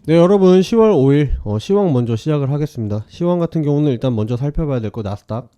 네, 여러분 10월 5일 시황 먼저 시작을 하겠습니다. 시황 같은 경우는 일단 먼저 살펴봐야 될 거 나스닥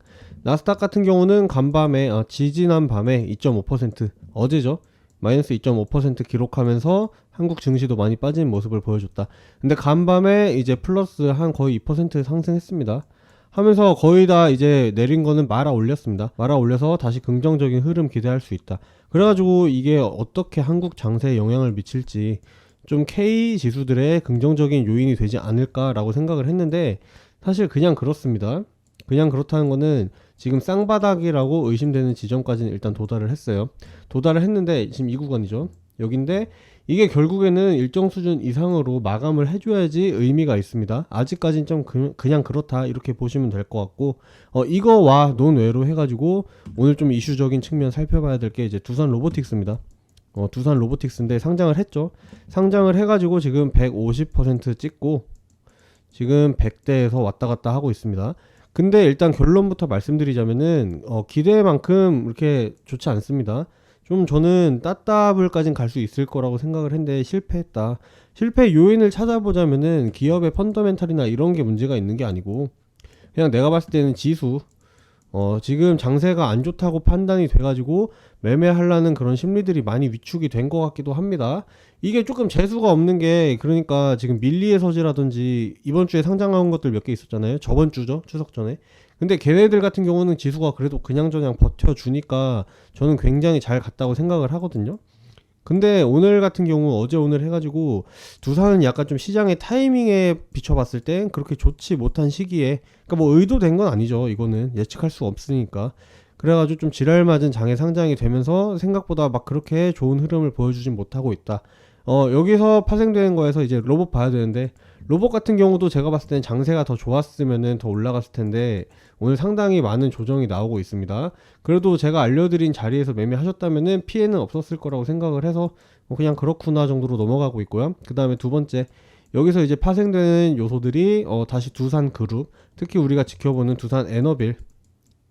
같은 경우는 간밤에 지지난 밤에 2.5% 어제죠. 마이너스 2.5% 기록하면서 한국 증시도 많이 빠진 모습을 보여줬다. 근데 간밤에 이제 플러스 한 거의 2% 상승했습니다. 하면서 거의 다 이제 내린 거는 말아 올렸습니다. 말아 올려서 다시 긍정적인 흐름 기대할 수 있다. 그래가지고 이게 어떻게 한국 장세에 영향을 미칠지 좀 K 지수들의 긍정적인 요인이 되지 않을까라고 생각을 했는데, 사실 그냥 그렇습니다. 그냥 그렇다는 거는 지금 쌍바닥이라고 의심되는 지점까지는 일단 도달을 했어요. 도달을 했는데 지금 이 구간이죠. 여긴데 이게 결국에는 일정 수준 이상으로 마감을 해줘야지 의미가 있습니다. 아직까지는 좀 그냥 그렇다 이렇게 보시면 될 것 같고, 이거와 논외로 해가지고 오늘 좀 이슈적인 측면 살펴봐야 될 게 이제 두산 로보틱스입니다. 두산 로보틱스인데 상장을 했죠. 상장을 해가지고 지금 150% 찍고 지금 100대에서 왔다 갔다 하고 있습니다. 근데 일단 결론부터 말씀드리자면은 기대만큼 이렇게 좋지 않습니다. 좀 저는 따따블까진 갈 수 있을 거라고 생각을 했는데 실패했다. 실패 요인을 찾아보자면은 기업의 펀더멘탈이나 이런 게 문제가 있는 게 아니고, 그냥 내가 봤을 때는 지수, 지금 장세가 안 좋다고 판단이 돼가지고 매매하려는 그런 심리들이 많이 위축이 된 것 같기도 합니다. 이게 조금 재수가 없는 게, 그러니까 지금 밀리의 서지라든지 이번 주에 상장한 것들 몇 개 있었잖아요. 저번 주죠, 추석 전에. 근데 걔네들 같은 경우는 지수가 그래도 그냥저냥 버텨주니까 저는 굉장히 잘 갔다고 생각을 하거든요. 근데 오늘 같은 경우 어제 오늘 해가지고 두산은 약간 좀 시장의 타이밍에 비춰봤을 땐 그렇게 좋지 못한 시기에, 그러니까 뭐 의도된 건 아니죠. 이거는 예측할 수 없으니까. 그래가지고 좀 지랄맞은 장에 상장이 되면서 생각보다 막 그렇게 좋은 흐름을 보여주진 못하고 있다. 여기서 파생되는 거에서 이제 로봇 봐야 되는데, 로봇 같은 경우도 제가 봤을 때는 장세가 더 좋았으면은 더 올라갔을 텐데 오늘 상당히 많은 조정이 나오고 있습니다. 그래도 제가 알려드린 자리에서 매매하셨다면은 피해는 없었을 거라고 생각을 해서 그냥 그렇구나 정도로 넘어가고 있고요. 그 다음에 두 번째, 여기서 이제 파생되는 요소들이 다시 두산 그룹, 특히 우리가 지켜보는 두산 에너빌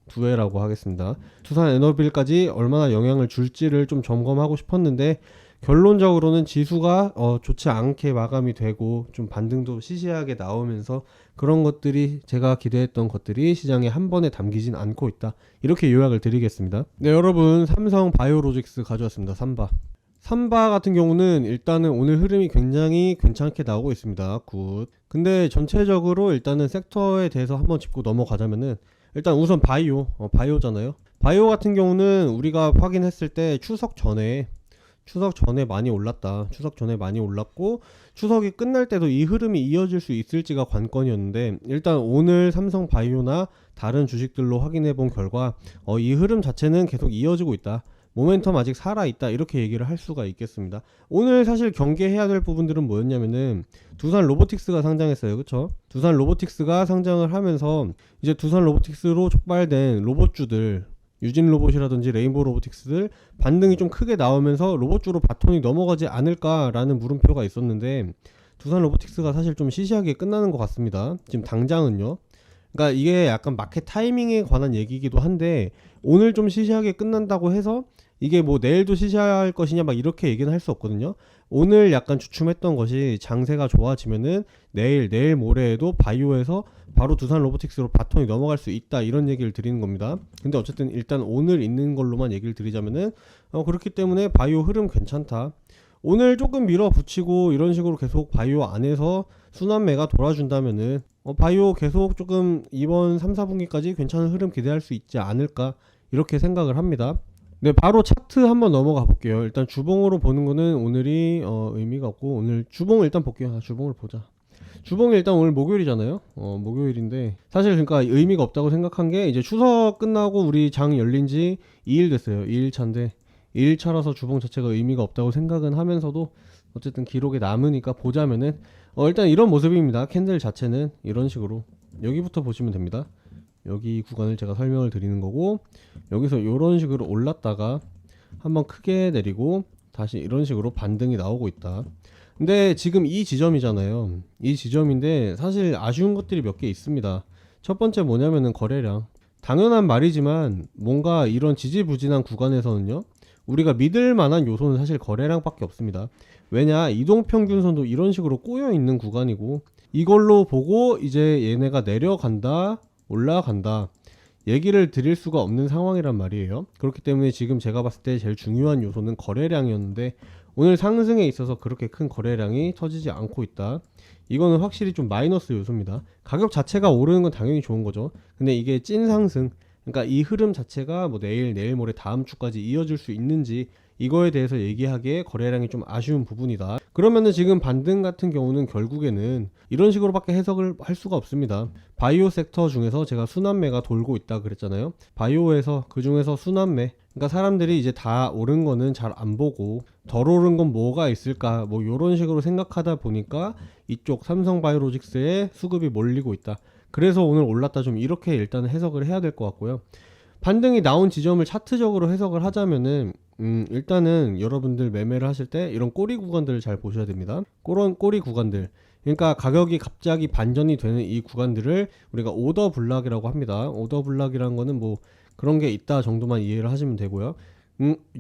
두해라고 하겠습니다. 두산 에너빌까지 얼마나 영향을 줄지를 좀 점검하고 싶었는데, 결론적으로는 지수가 좋지 않게 마감이 되고 좀 반등도 시시하게 나오면서 그런 것들이, 제가 기대했던 것들이 시장에 한 번에 담기진 않고 있다. 이렇게 요약을 드리겠습니다. 네, 여러분, 삼성 바이오로직스 가져왔습니다. 삼바 같은 경우는 일단은 오늘 흐름이 굉장히 괜찮게 나오고 있습니다. 굿. 근데 전체적으로 일단은 섹터에 대해서 한번 짚고 넘어가자면은, 일단 우선 바이오잖아요. 바이오 같은 경우는 우리가 확인했을 때 추석 전에 많이 올랐다. 추석 전에 많이 올랐고 추석이 끝날 때도 이 흐름이 이어질 수 있을지가 관건이었는데, 일단 오늘 삼성 바이오나 다른 주식들로 확인해 본 결과 이 흐름 자체는 계속 이어지고 있다. 모멘텀 아직 살아있다, 이렇게 얘기를 할 수가 있겠습니다. 오늘 사실 경계해야 될 부분들은 뭐였냐면은 두산 로보틱스가 상장했어요. 그쵸? 두산 로보틱스가 상장을 하면서 이제 두산 로보틱스로 촉발된 로봇주들, 유진 로봇이라든지 레인보우 로보틱스들 반등이 좀 크게 나오면서 로봇주로 바톤이 넘어가지 않을까라는 물음표가 있었는데, 두산 로보틱스가 사실 좀 시시하게 끝나는 것 같습니다. 지금 당장은요. 그러니까 이게 약간 마켓 타이밍에 관한 얘기이기도 한데, 오늘 좀 시시하게 끝난다고 해서 이게 뭐 내일도 시시할 것이냐 막 이렇게 얘기는 할 수 없거든요. 오늘 약간 주춤했던 것이 장세가 좋아지면은 내일 모레에도 바이오에서 바로 두산 로보틱스로 바톤이 넘어갈 수 있다, 이런 얘기를 드리는 겁니다. 근데 어쨌든 일단 오늘 있는 걸로만 얘기를 드리자면은 그렇기 때문에 바이오 흐름 괜찮다. 오늘 조금 밀어붙이고 이런 식으로 계속 바이오 안에서 순환매가 돌아준다면은 바이오 계속 조금 이번 3, 4분기까지 괜찮은 흐름 기대할 수 있지 않을까, 이렇게 생각을 합니다. 네, 바로 차트 한번 넘어가 볼게요. 일단 주봉으로 보는 거는 오늘이 의미가 없고, 오늘 주봉을 일단 볼게요. 주봉을 보자. 주봉이 일단 오늘 목요일이잖아요. 목요일인데 사실 그러니까 의미가 없다고 생각한 게, 이제 추석 끝나고 우리 장 열린 지 2일 됐어요. 2일 차인데 2일 차라서 주봉 자체가 의미가 없다고 생각은 하면서도 어쨌든 기록에 남으니까 보자면은 일단 이런 모습입니다. 캔들 자체는 이런 식으로 여기부터 보시면 됩니다. 여기 구간을 제가 설명을 드리는 거고, 여기서 이런 식으로 올랐다가 한번 크게 내리고 다시 이런 식으로 반등이 나오고 있다. 근데 지금 이 지점이잖아요. 이 지점인데 사실 아쉬운 것들이 몇 개 있습니다. 첫 번째 뭐냐면은 거래량. 당연한 말이지만 뭔가 이런 지지부진한 구간에서는요, 우리가 믿을 만한 요소는 사실 거래량밖에 없습니다. 왜냐, 이동평균선도 이런 식으로 꼬여 있는 구간이고, 이걸로 보고 이제 얘네가 내려간다, 올라간다 얘기를 드릴 수가 없는 상황이란 말이에요. 그렇기 때문에 지금 제가 봤을 때 제일 중요한 요소는 거래량이었는데, 오늘 상승에 있어서 그렇게 큰 거래량이 터지지 않고 있다. 이거는 확실히 좀 마이너스 요소입니다. 가격 자체가 오르는 건 당연히 좋은 거죠. 근데 이게 찐 상승, 그러니까 이 흐름 자체가 뭐 내일 모레 다음 주까지 이어질 수 있는지, 이거에 대해서 얘기하기에 거래량이 좀 아쉬운 부분이다. 그러면은 지금 반등 같은 경우는 결국에는 이런 식으로밖에 해석을 할 수가 없습니다. 바이오 섹터 중에서 제가 순환매가 돌고 있다 그랬잖아요. 바이오에서 그 중에서 순환매, 그러니까 사람들이 이제 다 오른 거는 잘 안 보고 덜 오른 건 뭐가 있을까, 뭐 이런 식으로 생각하다 보니까 이쪽 삼성바이오로직스에 수급이 몰리고 있다. 그래서 오늘 올랐다, 좀 이렇게 일단은 해석을 해야 될 것 같고요. 반등이 나온 지점을 차트적으로 해석을 하자면은 일단은 여러분들 매매를 하실 때 이런 꼬리 구간들을 잘 보셔야 됩니다. 그런 꼬리 구간들, 그러니까 가격이 갑자기 반전이 되는 이 구간들을 우리가 오더 블락이라고 합니다. 오더 블락이라는 거는 뭐 그런 게 있다 정도만 이해를 하시면 되고요.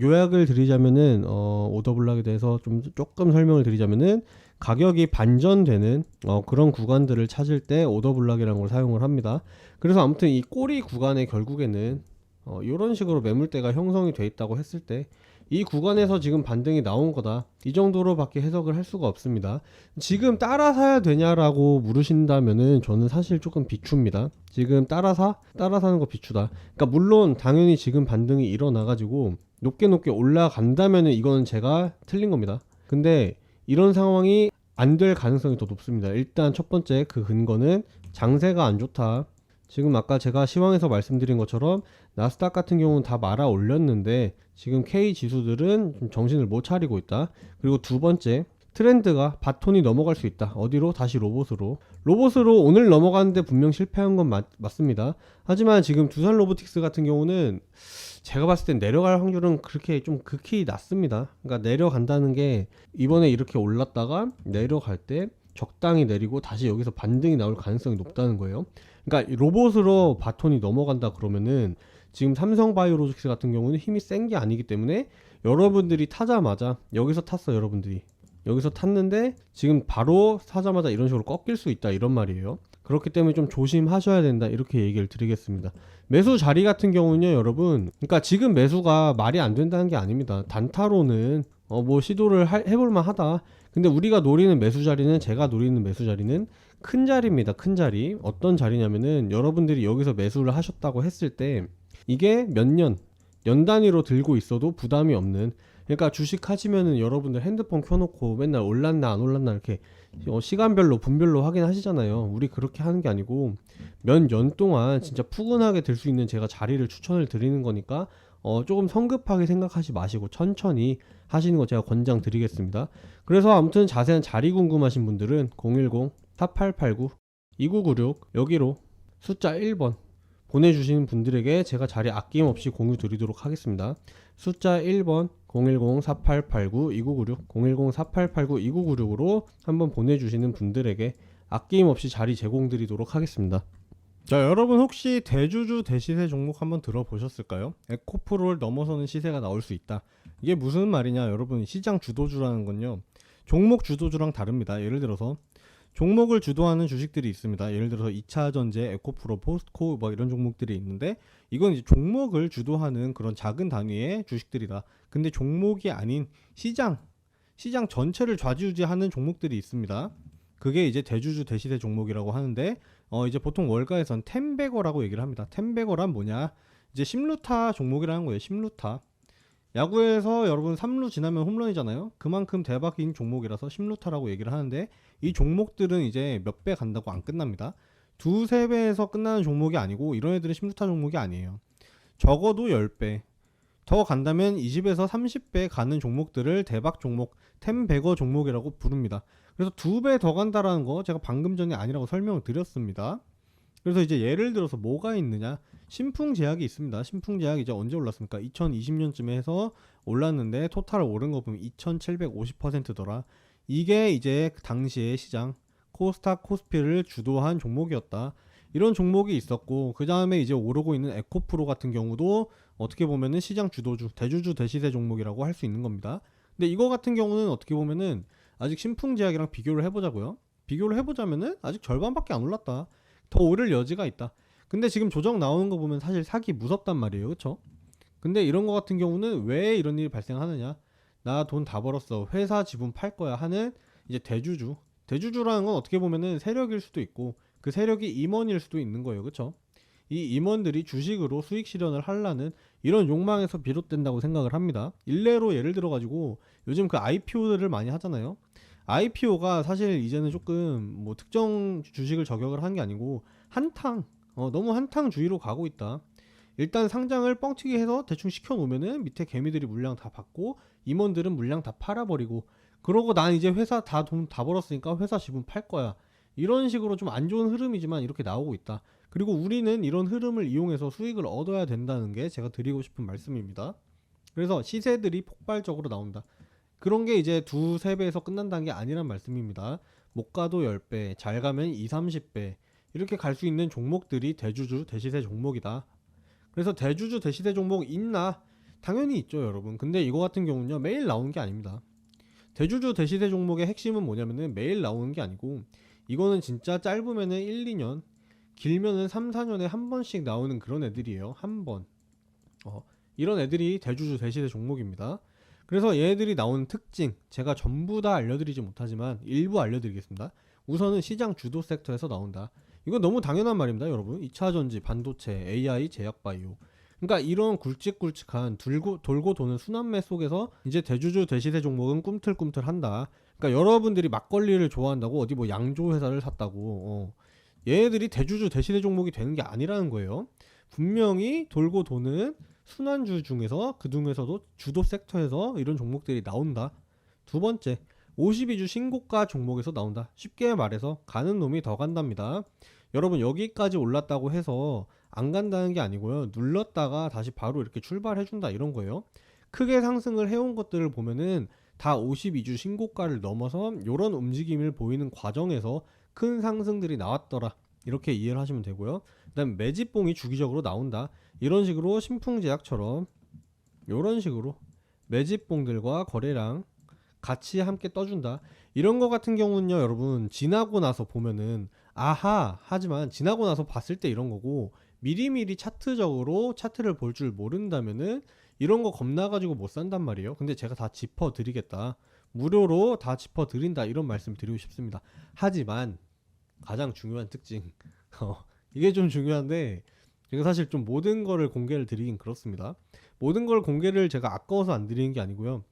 요약을 드리자면은 오더 블락에 대해서 조금 설명을 드리자면은 가격이 반전되는 그런 구간들을 찾을 때 오더 블락이라는 걸 사용을 합니다. 그래서 아무튼 이 꼬리 구간에 결국에는 이런 식으로 매물대가 형성이 돼 있다고 했을 때 이 구간에서 지금 반등이 나온 거다, 이 정도로밖에 해석을 할 수가 없습니다. 지금 따라 사야 되냐라고 물으신다면은 저는 사실 조금 비추입니다. 지금 따라 사는 거 비추다. 그러니까 물론 당연히 지금 반등이 일어나가지고 높게 올라간다면은 이거는 제가 틀린 겁니다. 근데 이런 상황이 안 될 가능성이 더 높습니다. 일단 첫 번째 그 근거는 장세가 안 좋다. 지금 아까 제가 시황에서 말씀드린 것처럼 나스닥 같은 경우는 다 말아 올렸는데 지금 K 지수들은 좀 정신을 못 차리고 있다. 그리고 두 번째, 트렌드가 바톤이 넘어갈 수 있다. 어디로? 다시 로봇으로 오늘 넘어가는데 분명 실패한 건 맞습니다. 하지만 지금 두산 로보틱스 같은 경우는 제가 봤을 땐 내려갈 확률은 그렇게 좀 극히 낮습니다. 그러니까 내려간다는 게 이번에 이렇게 올랐다가 내려갈 때 적당히 내리고 다시 여기서 반등이 나올 가능성이 높다는 거예요. 그러니까 로봇으로 바톤이 넘어간다 그러면은 지금 삼성바이오로직스 같은 경우는 힘이 센 게 아니기 때문에 여러분들이 타자마자 여기서 탔어, 여러분들이 여기서 탔는데 지금 바로 사자마자 이런 식으로 꺾일 수 있다, 이런 말이에요. 그렇기 때문에 좀 조심하셔야 된다, 이렇게 얘기를 드리겠습니다. 매수 자리 같은 경우는요, 여러분, 그러니까 지금 매수가 말이 안 된다는 게 아닙니다. 단타로는 뭐 시도를 해볼만 하다. 근데 우리가 노리는 매수 자리는, 제가 노리는 매수 자리는 큰 자리입니다. 큰 자리. 어떤 자리냐면은 여러분들이 여기서 매수를 하셨다고 했을 때 이게 몇 년 단위로 들고 있어도 부담이 없는, 그러니까 주식 하시면은 여러분들 핸드폰 켜놓고 맨날 올랐나 안 올랐나 이렇게 시간별로 분별로 확인하시잖아요. 우리 그렇게 하는 게 아니고 몇 년 동안 진짜 푸근하게 들 수 있는 제가 자리를 추천을 드리는 거니까 조금 성급하게 생각하지 마시고 천천히 하시는 거 제가 권장 드리겠습니다. 그래서 아무튼 자세한 자리 궁금하신 분들은 010-4889-2996 여기로 숫자 1번 보내주시는 분들에게 제가 자리 아낌없이 공유 드리도록 하겠습니다. 숫자 1번 010-4889-2996 010-4889-2996으로 한번 보내주시는 분들에게 아낌없이 자리 제공 드리도록 하겠습니다. 자, 여러분 혹시 대주주 대시세 종목 한번 들어보셨을까요? 에코프로를 넘어서는 시세가 나올 수 있다. 이게 무슨 말이냐, 여러분, 시장 주도주라는 건요, 종목 주도주랑 다릅니다. 예를 들어서 종목을 주도하는 주식들이 있습니다. 예를 들어서 2차전지, 에코프로, 포스코 뭐 이런 종목들이 있는데 이건 이제 종목을 주도하는 그런 작은 단위의 주식들이다. 근데 종목이 아닌 시장 전체를 좌지우지하는 종목들이 있습니다. 그게 이제 대주주 대시세 종목이라고 하는데 이제 보통 월가에선 템베거라고 얘기를 합니다. 템베거란 뭐냐? 이제 심루타 종목이라는 거예요. 심루타. 야구에서 여러분 3루 지나면 홈런이잖아요. 그만큼 대박인 종목이라서 심루타라고 얘기를 하는데 이 종목들은 이제 몇 배 간다고 안 끝납니다. 두세 배에서 끝나는 종목이 아니고 이런 애들은 심루타 종목이 아니에요. 적어도 10배 더 간다면 20에서 30배 가는 종목들을 대박 종목, 템베거 종목이라고 부릅니다. 그래서 2배 더 간다라는 거 제가 방금 전에 아니라고 설명을 드렸습니다. 그래서 이제 예를 들어서 뭐가 있느냐, 신풍제약이 있습니다. 신풍제약이 이제 언제 올랐습니까? 2020년쯤에 해서 올랐는데 토탈 오른 거 보면 2750%더라. 이게 이제 당시의 시장 코스닥 코스피를 주도한 종목이었다. 이런 종목이 있었고, 그 다음에 이제 오르고 있는 에코프로 같은 경우도 어떻게 보면은 시장 주도주, 대주주 대시세 종목이라고 할 수 있는 겁니다. 근데 이거 같은 경우는 어떻게 보면은 아직 신풍제약이랑 비교를 해보자고요. 비교를 해보자면은 아직 절반밖에 안 올랐다. 더 오를 여지가 있다. 근데 지금 조정 나오는 거 보면 사실 사기 무섭단 말이에요. 그쵸? 근데 이런 거 같은 경우는 왜 이런 일이 발생하느냐? 나 돈 다 벌었어. 회사 지분 팔 거야 하는 이제 대주주. 대주주라는 건 어떻게 보면은 세력일 수도 있고 그 세력이 임원일 수도 있는 거예요. 그쵸? 이 임원들이 주식으로 수익 실현을 하려는 이런 욕망에서 비롯된다고 생각을 합니다. 일례로 예를 들어 가지고 요즘 그 IPO들을 많이 하잖아요. IPO가 사실 이제는 조금 뭐 특정 주식을 저격을 한 게 아니고 한탕, 너무 한탕주의로 가고 있다. 일단 상장을 뻥튀기 해서 대충 시켜 놓으면은 밑에 개미들이 물량 다 받고 임원들은 물량 다 팔아버리고, 그러고 난 이제 회사 다 돈 다 벌었으니까 회사 지분 팔 거야. 이런 식으로 좀 안 좋은 흐름이지만 이렇게 나오고 있다. 그리고 우리는 이런 흐름을 이용해서 수익을 얻어야 된다는 게 제가 드리고 싶은 말씀입니다. 그래서 시세들이 폭발적으로 나온다. 그런 게 이제 두세 배에서 끝난다는 게 아니란 말씀입니다. 못 가도 10배, 잘 가면 2, 30배 이렇게 갈 수 있는 종목들이 대주주, 대시세 종목이다. 그래서 대주주, 대시세 종목 있나? 당연히 있죠, 여러분. 근데 이거 같은 경우는요, 매일 나오는 게 아닙니다. 대주주, 대시세 종목의 핵심은 뭐냐면은 매일 나오는 게 아니고, 이거는 진짜 짧으면은 1, 2년, 길면은 3, 4년에 한 번씩 나오는 그런 애들이에요. 한 번. 이런 애들이 대주주, 대시세 종목입니다. 그래서 얘네들이 나오는 특징, 제가 전부 다 알려드리지 못하지만 일부 알려드리겠습니다. 우선은 시장 주도 섹터에서 나온다. 이건 너무 당연한 말입니다, 여러분. 2차전지, 반도체, AI, 제약바이오. 그러니까 이런 굵직굵직한 돌고 도는 순환매 속에서 이제 대주주, 대시세 종목은 꿈틀꿈틀한다. 그러니까 여러분들이 막걸리를 좋아한다고 어디 뭐 양조 회사를 샀다고, 얘네들이 대주주, 대시세 종목이 되는 게 아니라는 거예요. 분명히 돌고 도는 순환주 중에서 그 중에서도 주도 섹터에서 이런 종목들이 나온다. 두 번째, 52주 신고가 종목에서 나온다. 쉽게 말해서 가는 놈이 더 간답니다. 여러분, 여기까지 올랐다고 해서 안 간다는 게 아니고요. 눌렀다가 다시 바로 이렇게 출발해준다, 이런 거예요. 크게 상승을 해온 것들을 보면은 다 52주 신고가를 넘어서 이런 움직임을 보이는 과정에서 큰 상승들이 나왔더라. 이렇게 이해를 하시면 되고요. 그 다음 매집봉이 주기적으로 나온다. 이런 식으로 신풍제약처럼 이런 식으로 매집봉들과 거래량 같이 함께 떠준다. 이런 거 같은 경우는요, 여러분, 지나고 나서 보면은 아하 하지만 지나고 나서 봤을 때 이런 거고, 미리미리 차트적으로 차트를 볼 줄 모른다면은 이런 거 겁나가지고 못 산단 말이에요. 근데 제가 다 짚어드리겠다, 무료로 다 짚어드린다, 이런 말씀 드리고 싶습니다. 하지만 가장 중요한 특징, 이게 좀 중요한데, 제가 사실 좀 모든 거를 공개를 드리긴 그렇습니다. 모든 걸 공개를 제가 아까워서 안 드리는 게 아니고요.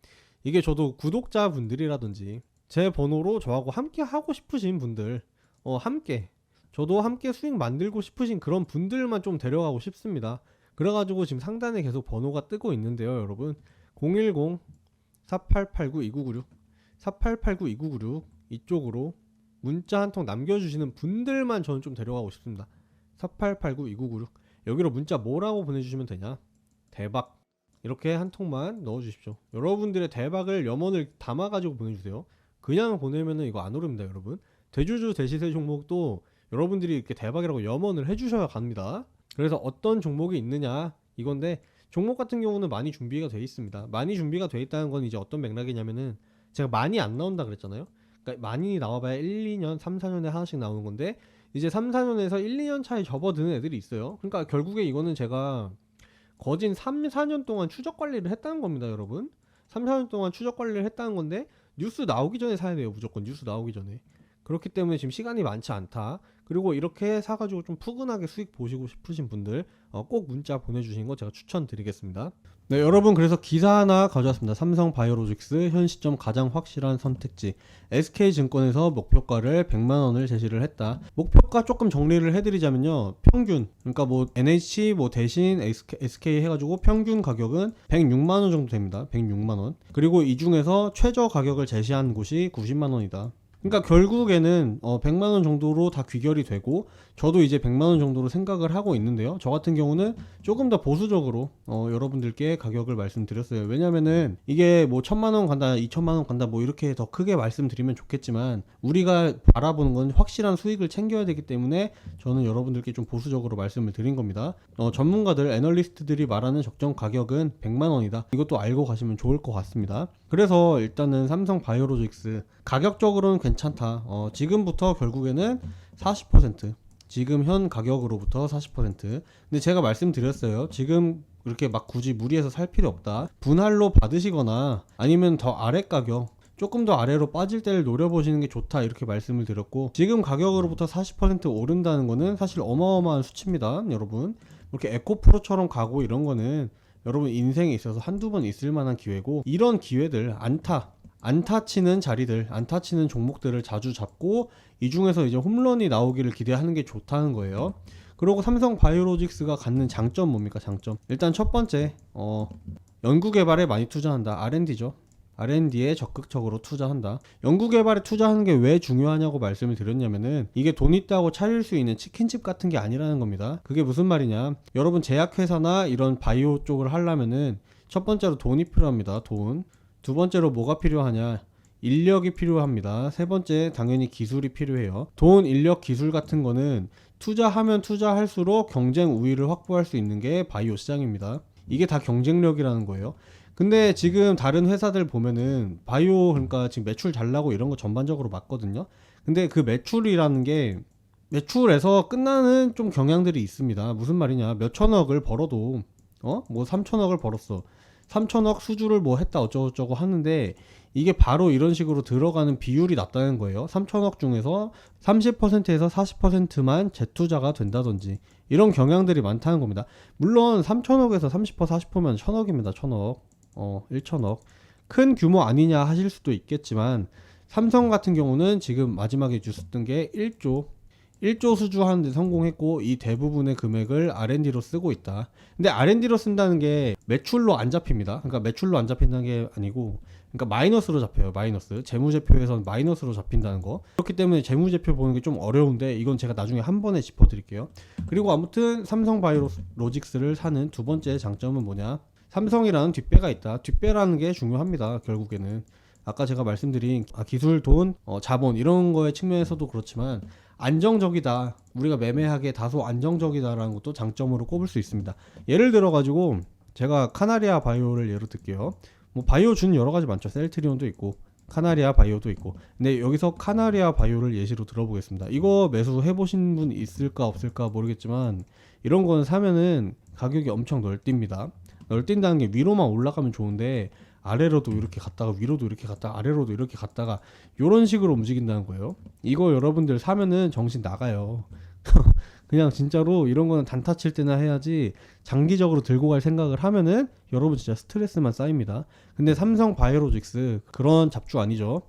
이게 저도 구독자분들이라든지 제 번호로 저하고 함께 하고 싶으신 분들, 저도 함께 수익 만들고 싶으신 그런 분들만 좀 데려가고 싶습니다. 그래가지고 지금 상단에 계속 번호가 뜨고 있는데요, 여러분. 010-4889-2996 4889-2996 이쪽으로 문자 한 통 남겨주시는 분들만 저는 좀 데려가고 싶습니다. 4889-2996 여기로 문자 뭐라고 보내주시면 되냐? 대박, 이렇게 한 통만 넣어주십시오. 여러분들의 대박을 염원을 담아가지고 보내주세요. 그냥 보내면은 이거 안 오릅니다, 여러분. 대주주 대시세 종목도 여러분들이 이렇게 대박이라고 염원을 해주셔야 갑니다. 그래서 어떤 종목이 있느냐 이건데, 종목 같은 경우는 많이 준비가 돼 있습니다. 많이 준비가 돼 있다는 건 이제 어떤 맥락이냐면은, 제가 많이 안 나온다 그랬잖아요. 그러니까 많이 나와봐야 1, 2년, 3, 4년에 하나씩 나오는 건데, 이제 3, 4년에서 1, 2년 차에 접어드는 애들이 있어요. 그러니까 결국에 이거는 제가 거진 3, 4년 동안 추적 관리를 했다는 겁니다, 여러분. 3, 4년 동안 추적 관리를 했다는 건데, 뉴스 나오기 전에 사야 돼요, 무조건. 뉴스 나오기 전에. 그렇기 때문에 지금 시간이 많지 않다. 그리고 이렇게 사가지고 좀 푸근하게 수익 보시고 싶으신 분들 꼭 문자 보내주시는 거 제가 추천드리겠습니다. 네, 여러분, 그래서 기사 하나 가져왔습니다. 삼성바이오로직스 현 시점 가장 확실한 선택지. SK증권에서 목표가를 100만원을 제시를 했다. 목표가 조금 정리를 해드리자면요, 평균, 그러니까 뭐 NH 뭐 대신 SK 해가지고 평균 가격은 106만원 정도 됩니다. 106만원. 그리고 이 중에서 최저 가격을 제시한 곳이 90만원이다. 그러니까 결국에는 100만 원 정도로 다 귀결이 되고, 저도 이제 100만 원 정도로 생각을 하고 있는데요. 저 같은 경우는 조금 더 보수적으로 여러분들께 가격을 말씀드렸어요. 왜냐면은 이게 뭐 1000만 원 간다, 2000만 원 간다, 뭐 이렇게 더 크게 말씀드리면 좋겠지만, 우리가 바라보는 건 확실한 수익을 챙겨야 되기 때문에 저는 여러분들께 좀 보수적으로 말씀을 드린 겁니다. 전문가들, 애널리스트들이 말하는 적정 가격은 100만 원이다. 이것도 알고 가시면 좋을 것 같습니다. 그래서 일단은 삼성 바이오로직스 가격적으로는 괜찮다. 지금부터 결국에는 40%, 지금 현 가격으로부터 40%. 근데 제가 말씀드렸어요. 지금 이렇게 막 굳이 무리해서 살 필요 없다. 분할로 받으시거나 아니면 더 아래 가격, 조금 더 아래로 빠질 때를 노려보시는 게 좋다, 이렇게 말씀을 드렸고, 지금 가격으로부터 40% 오른다는 거는 사실 어마어마한 수치입니다, 여러분. 이렇게 에코프로처럼 가고 이런 거는 여러분 인생에 있어서 한두 번 있을 만한 기회고, 이런 기회들 안타 치는 자리들, 안타 치는 종목들을 자주 잡고 이 중에서 이제 홈런이 나오기를 기대하는 게 좋다는 거예요. 그리고 삼성 바이오로직스가 갖는 장점 뭡니까? 장점. 일단 첫 번째, 연구개발에 많이 투자한다. R&D죠. R&D에 적극적으로 투자한다. 연구개발에 투자하는 게 왜 중요하냐고 말씀을 드렸냐면은, 이게 돈 있다고 차릴 수 있는 치킨집 같은 게 아니라는 겁니다. 그게 무슨 말이냐? 여러분 제약회사나 이런 바이오 쪽을 하려면은 첫 번째로 돈이 필요합니다. 돈. 두 번째로 뭐가 필요하냐? 인력이 필요합니다. 세 번째 당연히 기술이 필요해요. 돈, 인력, 기술 같은 거는 투자하면 투자할수록 경쟁 우위를 확보할 수 있는 게 바이오 시장입니다. 이게 다 경쟁력이라는 거예요. 근데 지금 다른 회사들 보면은 바이오, 그러니까 지금 매출 잘 나고 이런 거 전반적으로 맞거든요. 근데 그 매출이라는 게 매출에서 끝나는 좀 경향들이 있습니다. 무슨 말이냐? 몇 천억을 벌어도 뭐 3천억을 벌었어. 3천억 수주를 뭐 했다 어쩌고저쩌고 하는데, 이게 바로 이런 식으로 들어가는 비율이 낮다는 거예요. 3천억 중에서 30%에서 40%만 재투자가 된다든지 이런 경향들이 많다는 겁니다. 물론 3천억에서 30% 40%면 천억입니다. 천억. 1천억. 큰 규모 아니냐 하실 수도 있겠지만, 삼성 같은 경우는 지금 마지막에 뉴스 뜬 게 1조 수주하는데 성공했고, 이 대부분의 금액을 R&D로 쓰고 있다. 근데 R&D로 쓴다는 게 매출로 안 잡힙니다. 그러니까 매출로 안 잡힌다는 게 아니고, 그러니까 마이너스로 잡혀요. 마이너스. 재무제표에선 마이너스로 잡힌다는 거. 그렇기 때문에 재무제표 보는 게 좀 어려운데, 이건 제가 나중에 한 번에 짚어드릴게요. 그리고 아무튼 삼성 바이오로직스를 사는 두 번째 장점은 뭐냐? 삼성이라는 뒷배가 있다. 뒷배라는 게 중요합니다. 결국에는 아까 제가 말씀드린 기술, 돈, 자본 이런 거의 측면에서도 그렇지만 안정적이다. 우리가 매매하기에 다소 안정적이다라는 것도 장점으로 꼽을 수 있습니다. 예를 들어 가지고 제가 카나리아 바이오를 예로 들게요. 뭐 바이오 주는 여러 가지 많죠. 셀트리온도 있고 카나리아 바이오도 있고. 근데 여기서 카나리아 바이오를 예시로 들어보겠습니다. 이거 매수해 보신 분 있을까 없을까 모르겠지만, 이런 거는 사면은 가격이 엄청 널뜁니다. 널뛴다는 게 위로만 올라가면 좋은데, 아래로도 이렇게 갔다가 위로도 이렇게 갔다가 아래로도 이렇게 갔다가 이런 식으로 움직인다는 거예요. 이거 여러분들 사면은 정신 나가요. 그냥 진짜로 이런 거는 단타 칠 때나 해야지, 장기적으로 들고 갈 생각을 하면은 여러분 진짜 스트레스만 쌓입니다. 근데 삼성 바이오로직스 그런 잡주 아니죠.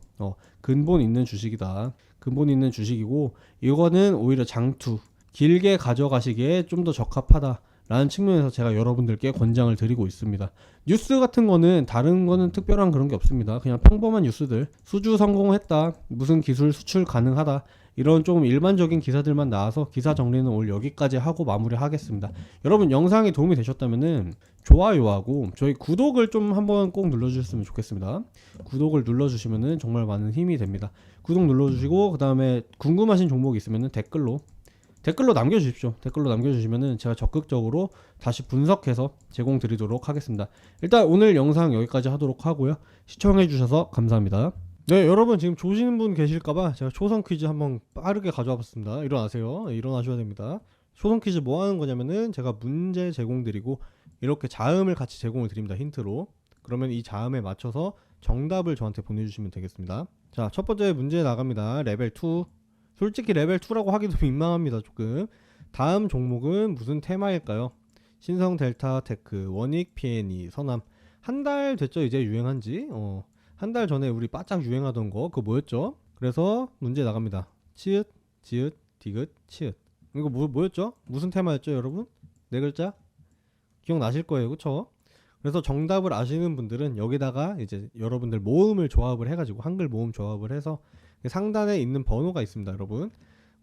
근본 있는 주식이다. 근본 있는 주식이고, 이거는 오히려 장투, 길게 가져가시기에 좀 더 적합하다 라는 측면에서 제가 여러분들께 권장을 드리고 있습니다. 뉴스 같은 거는 다른 거는 특별한 그런 게 없습니다. 그냥 평범한 뉴스들, 수주 성공했다, 무슨 기술 수출 가능하다, 이런 조금 일반적인 기사들만 나와서 기사 정리는 오늘 여기까지 하고 마무리하겠습니다. 여러분 영상이 도움이 되셨다면은 좋아요하고 저희 구독을 좀 한번 꼭 눌러주셨으면 좋겠습니다. 구독을 눌러주시면은 정말 많은 힘이 됩니다. 구독 눌러주시고, 그 다음에 궁금하신 종목이 있으면은 댓글로 남겨주십시오. 댓글로 남겨주시면은 제가 적극적으로 다시 분석해서 제공 드리도록 하겠습니다. 일단 오늘 영상 여기까지 하도록 하고요. 시청해주셔서 감사합니다. 네, 여러분 지금 조시는 분 계실까봐 제가 초성 퀴즈 한번 빠르게 가져와 봤습니다. 일어나세요. 네, 일어나셔야 됩니다. 초성 퀴즈 뭐 하는 거냐면은, 제가 문제 제공 드리고 이렇게 자음을 같이 제공을 드립니다. 힌트로. 그러면 이 자음에 맞춰서 정답을 저한테 보내주시면 되겠습니다. 자, 첫 번째 문제 나갑니다. 레벨 2. 솔직히 레벨 2라고 하기도 민망합니다. 조금. 다음 종목은 무슨 테마일까요? 신성, 델타, 테크, 원익, P&E, 서남. 한 달 됐죠 이제 유행한지. 한 달 전에 우리 바짝 유행하던 거 그거 뭐였죠? 그래서 문제 나갑니다. 치읓, 지읒, 디귿, 치읓. 이거 뭐였죠? 무슨 테마였죠 여러분? 네 글자? 기억나실 거예요, 그쵸? 그래서 정답을 아시는 분들은 여기다가 이제 여러분들 모음을 조합을 해가지고 한글 모음 조합을 해서 상단에 있는 번호가 있습니다, 여러분.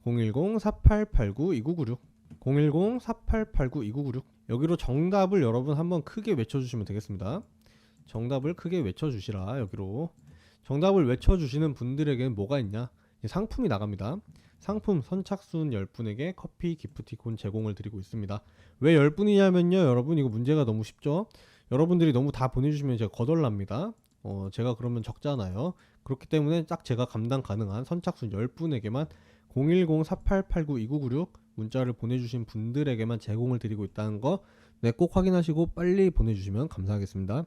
010-4889-2996 010-4889-2996 여기로 정답을 여러분 한번 크게 외쳐주시면 되겠습니다. 정답을 크게 외쳐주시라. 여기로 정답을 외쳐주시는 분들에게는 뭐가 있냐, 상품이 나갑니다. 상품 선착순 10분에게 커피 기프티콘 제공을 드리고 있습니다. 왜 10분이냐면요, 여러분 이거 문제가 너무 쉽죠. 여러분들이 너무 다 보내주시면 제가 거덜납니다. 제가 그러면 적잖아요. 그렇기 때문에 딱 제가 감당 가능한 선착순 10분에게만 010-4889-2996 문자를 보내주신 분들에게만 제공을 드리고 있다는 거, 네, 꼭 확인하시고 빨리 보내주시면 감사하겠습니다.